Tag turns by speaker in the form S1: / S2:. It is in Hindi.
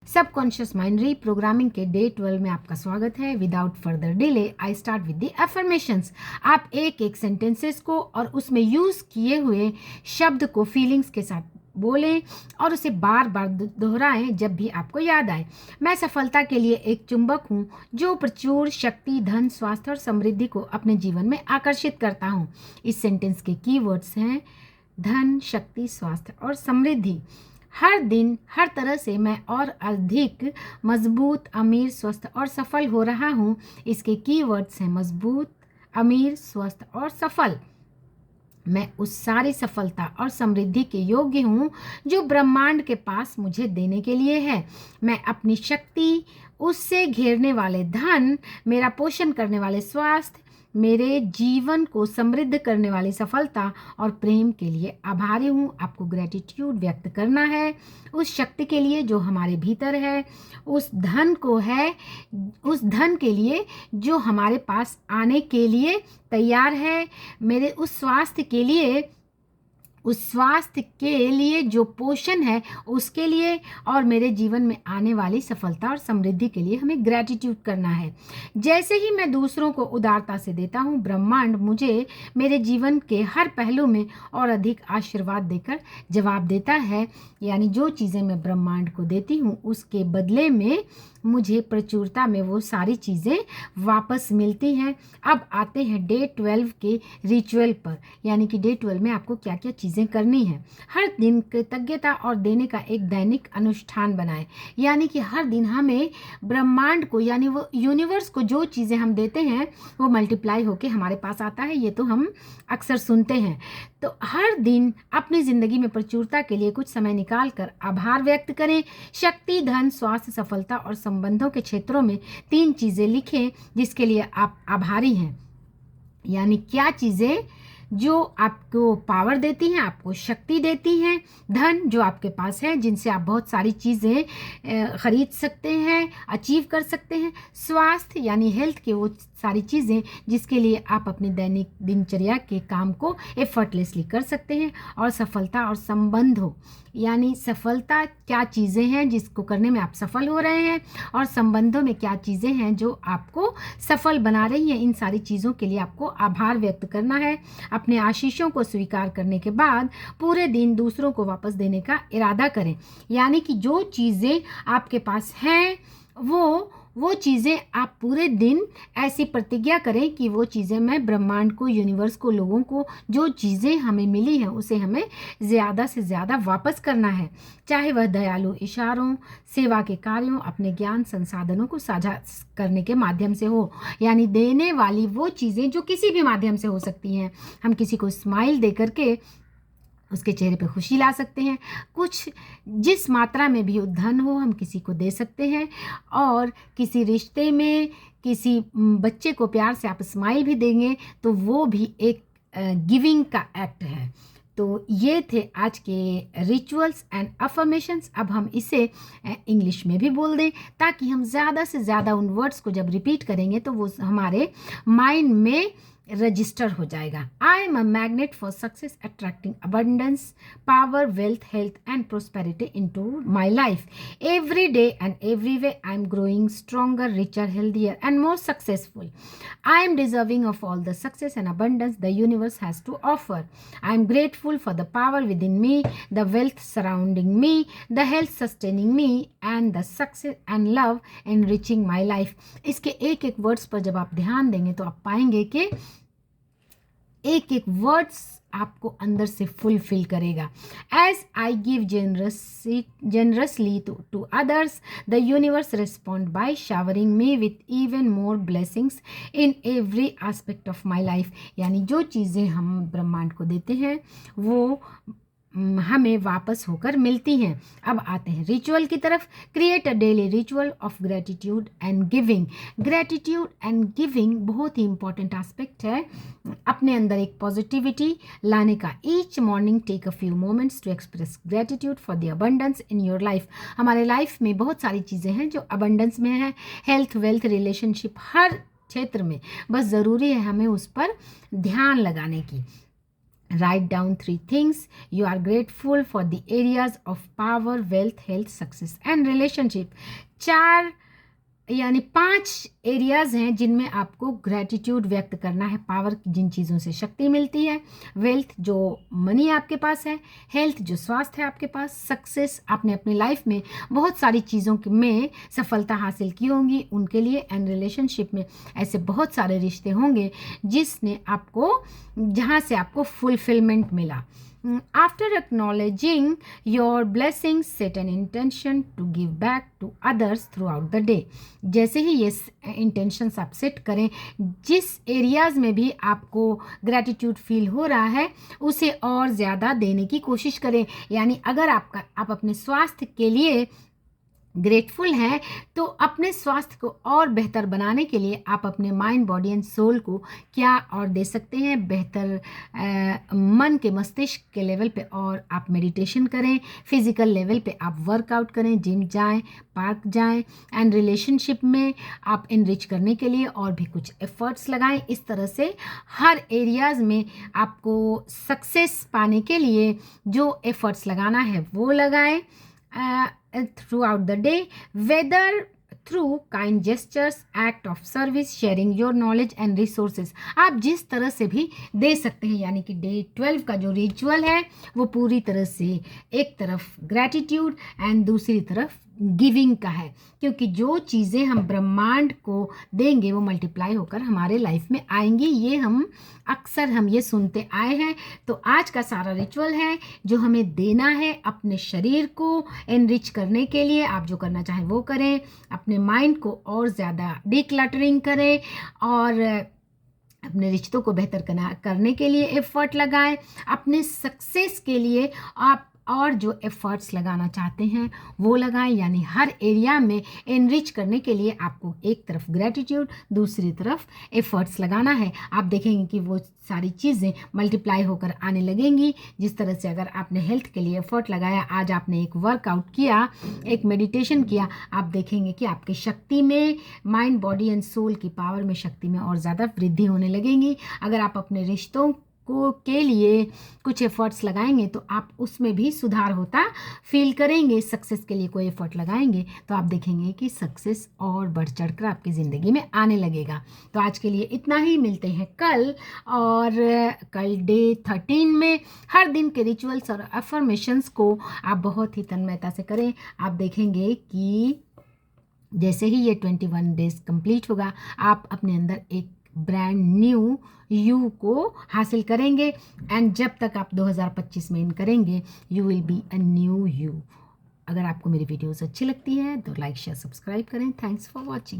S1: सबकॉन्शियस माइंड रीप्रोग्रामिंग के डे 12 में आपका स्वागत है। Without further delay I start with the affirmations. आप एक एक सेंटेंसेस को और उसमें यूज किए हुए शब्द को फीलिंग्स के साथ बोलें और उसे बार बार दोहराएं जब भी आपको याद आए। मैं सफलता के लिए एक चुंबक हूँ जो प्रचुर शक्ति, धन, स्वास्थ्य और समृद्धि को अपने जीवन में आकर्षित करता हूँ। इस सेंटेंस के कीवर्ड्स हैं धन, शक्ति, स्वास्थ्य और समृद्धि। हर दिन हर तरह से मैं और अधिक मजबूत, अमीर, स्वस्थ और सफल हो रहा हूँ। इसके कीवर्ड्स हैं मजबूत, अमीर, स्वस्थ और सफल। मैं उस सारी सफलता और समृद्धि के योग्य हूँ जो ब्रह्मांड के पास मुझे देने के लिए है। मैं अपनी शक्ति, उससे घेरने वाले धन, मेरा पोषण करने वाले स्वास्थ्य, मेरे जीवन को समृद्ध करने वाली सफलता और प्रेम के लिए आभारी हूँ। आपको ग्रेटिट्यूड व्यक्त करना है उस शक्ति के लिए जो हमारे भीतर है, उस धन के लिए जो हमारे पास आने के लिए तैयार है, मेरे उस स्वास्थ्य के लिए जो पोषण है उसके लिए, और मेरे जीवन में आने वाली सफलता और समृद्धि के लिए हमें ग्रेटिट्यूड करना है। जैसे ही मैं दूसरों को उदारता से देता हूँ, ब्रह्मांड मुझे मेरे जीवन के हर पहलू में और अधिक आशीर्वाद देकर जवाब देता है। यानी जो चीज़ें मैं ब्रह्मांड को देती हूँ उसके बदले में मुझे प्रचुरता में वो सारी चीज़ें वापस मिलती हैं। अब आते हैं डे 12 के रिचुअल पर, यानी कि डे 12 में आपको क्या क्या चीज़ें करनी है। हर दिन कृतज्ञता और देने का एक दैनिक अनुष्ठान बनाएं। यानी कि हर दिन हमें ब्रह्मांड को, यानी वो यूनिवर्स को जो चीज़ें हम देते हैं वो मल्टीप्लाई होके हमारे पास आता है। ये तो हम अक्सर सुनते हैं। तो हर दिन अपनी ज़िंदगी में प्रचुरता के लिए कुछ समय निकाल कर आभार व्यक्त करें। शक्ति, धन, स्वास्थ्य, सफलता और संबंधों के क्षेत्रों में 3 चीज़ें लिखें जिसके लिए आप आभारी हैं। यानी क्या चीज़ें जो आपको पावर देती हैं, आपको शक्ति देती हैं। धन जो आपके पास है, जिनसे आप बहुत सारी चीज़ें खरीद सकते हैं, अचीव कर सकते हैं। स्वास्थ्य यानी हेल्थ के वो सारी चीज़ें जिसके लिए आप अपनी दैनिक दिनचर्या के काम को एफर्टलेसली कर सकते हैं। और सफलता और संबंधों, यानी सफलता क्या चीज़ें हैं जिसको करने में आप सफल हो रहे हैं, और संबंधों में क्या चीज़ें हैं जो आपको सफल बना रही हैं। इन सारी चीज़ों के लिए आपको आभार व्यक्त करना है। अपने आशीषों को स्वीकार करने के बाद पूरे दिन दूसरों को वापस देने का इरादा करें। यानी कि जो चीज़ें आपके पास हैं वो चीज़ें आप पूरे दिन ऐसी प्रतिज्ञा करें कि वो चीज़ें मैं ब्रह्मांड को, यूनिवर्स को, लोगों को जो चीज़ें हमें मिली हैं उसे हमें ज़्यादा से ज़्यादा वापस करना है। चाहे वह दयालु इशारों, सेवा के कार्यों, अपने ज्ञान संसाधनों को साझा करने के माध्यम से हो। यानी देने वाली वो चीज़ें जो किसी भी माध्यम से हो सकती हैं। हम किसी को स्माइल दे करके उसके चेहरे पे खुशी ला सकते हैं। कुछ जिस मात्रा में भी धन हो हम किसी को दे सकते हैं। और किसी रिश्ते में किसी बच्चे को प्यार से आप स्माइल भी देंगे तो वो भी एक गिविंग का एक्ट है। तो ये थे आज के रिचुअल्स एंड अफर्मेशंस। अब हम इसे इंग्लिश में भी बोल दें ताकि हम ज़्यादा से ज़्यादा उन वर्ड्स को जब रिपीट करेंगे तो वो हमारे माइंड में रजिस्टर हो जाएगा। I am a magnet for success, attracting abundance, power, wealth, health and prosperity into my life. Every day and every way I am growing stronger, richer, healthier and more successful. I am deserving of all the success and abundance the universe has to offer. I am grateful for the power within me, the wealth surrounding me, the health sustaining me, and the success and love enriching my life. इसके एक एक वर्ड्स पर जब आप ध्यान देंगे तो आप पाएंगे कि एक एक वर्ड्स आपको अंदर से फुलफिल करेगा। As I give generously to others, the universe respond by showering me with even more blessings in every aspect of my life. यानी जो चीज़ें हम ब्रह्मांड को देते हैं वो हमें वापस होकर मिलती हैं। अब आते हैं रिचुअल की तरफ। Create a daily ritual of gratitude and giving. Gratitude and giving बहुत ही इंपॉर्टेंट एस्पेक्ट है अपने अंदर एक पॉजिटिविटी लाने का। Each morning take a few moments to express gratitude for the abundance in your life. हमारे लाइफ में बहुत सारी चीज़ें हैं जो अबंडेंस में है, हेल्थ, वेल्थ, रिलेशनशिप, हर क्षेत्र में। बस ज़रूरी है हमें उस पर ध्यान लगाने की। Write down 3 things you are grateful for the areas of power, wealth, health, success and relationship. 4 यानी 5 एरियाज हैं जिनमें आपको ग्रैटिट्यूड व्यक्त करना है। पावर, जिन चीज़ों से शक्ति मिलती है, वेल्थ जो मनी आपके पास है, हेल्थ जो स्वास्थ्य है आपके पास, सक्सेस आपने अपनी लाइफ में बहुत सारी चीज़ों में सफलता हासिल की होंगी उनके लिए, एंड रिलेशनशिप में ऐसे बहुत सारे रिश्ते होंगे जिसने आपको, जहाँ से आपको फुलफिलमेंट मिला। After acknowledging your blessings, set an intention to give back to others throughout the day. जैसे ही ये इंटेंशंस आप सेट करें, जिस एरियाज में भी आपको ग्रैटिट्यूड फील हो रहा है उसे और ज़्यादा देने की कोशिश करें। यानी अगर आप अपने स्वास्थ्य के लिए ग्रेटफुल हैं तो अपने स्वास्थ्य को और बेहतर बनाने के लिए आप अपने माइंड, बॉडी एंड सोल को क्या और दे सकते हैं? बेहतर मन के, मस्तिष्क के लेवल पे और आप मेडिटेशन करें, फिजिकल लेवल पे आप वर्कआउट करें, जिम जाएं, पार्क जाएं, एंड रिलेशनशिप में आप इनरिच करने के लिए और भी कुछ एफर्ट्स लगाएं। इस तरह से हर एरियाज़ में आपको सक्सेस पाने के लिए जो एफर्ट्स लगाना है वो लगाएं throughout the day, whether through kind gestures, act of service, sharing your knowledge and resources. आप जिस तरह से भी दे सकते हैं। यानी कि डे 12 का जो रिचुअल है वो पूरी तरह से एक तरफ ग्रैटिट्यूड एंड दूसरी तरफ गिविंग का है, क्योंकि जो चीज़ें हम ब्रह्मांड को देंगे वो मल्टीप्लाई होकर हमारे लाइफ में आएंगी। ये हम ये सुनते आए हैं। तो आज का सारा रिचुअल है जो हमें देना है अपने शरीर को एनरिच करने के लिए। आप जो करना चाहें वो करें, अपने माइंड को और ज़्यादा डिक्लटरिंग करें और अपने रिश्तों को बेहतर करने के लिए एफर्ट लगाएं। अपने सक्सेस के लिए आप और जो एफर्ट्स लगाना चाहते हैं वो लगाएं। यानी हर एरिया में एनरिच करने के लिए आपको एक तरफ ग्रैटिट्यूड, दूसरी तरफ एफर्ट्स लगाना है। आप देखेंगे कि वो सारी चीज़ें मल्टीप्लाई होकर आने लगेंगी। जिस तरह से अगर आपने हेल्थ के लिए एफर्ट लगाया, आज आपने एक वर्कआउट किया, एक मेडिटेशन किया, आप देखेंगे कि आपकी शक्ति में, माइंड, बॉडी एंड सोल की पावर में, शक्ति में और ज़्यादा वृद्धि होने लगेंगी। अगर आप अपने रिश्तों के लिए कुछ एफर्ट्स लगाएंगे तो आप उसमें भी सुधार होता फील करेंगे। सक्सेस के लिए कोई एफर्ट लगाएंगे तो आप देखेंगे कि सक्सेस और बढ़ चढ़कर आपकी ज़िंदगी में आने लगेगा। तो आज के लिए इतना ही, मिलते हैं कल। और कल डे 13 में हर दिन के रिचुअल्स और अफर्मेशंस को आप बहुत ही तन्मयता से करें। आप देखेंगे कि जैसे ही ये 21 डेज कंप्लीट होगा, आप अपने अंदर एक ब्रांड न्यू यू को हासिल करेंगे। एंड जब तक आप 2025 में इन करेंगे, you will be a new you. अगर आपको मेरी वीडियोस अच्छी लगती है तो लाइक, शेयर, सब्सक्राइब करें। Thanks for watching.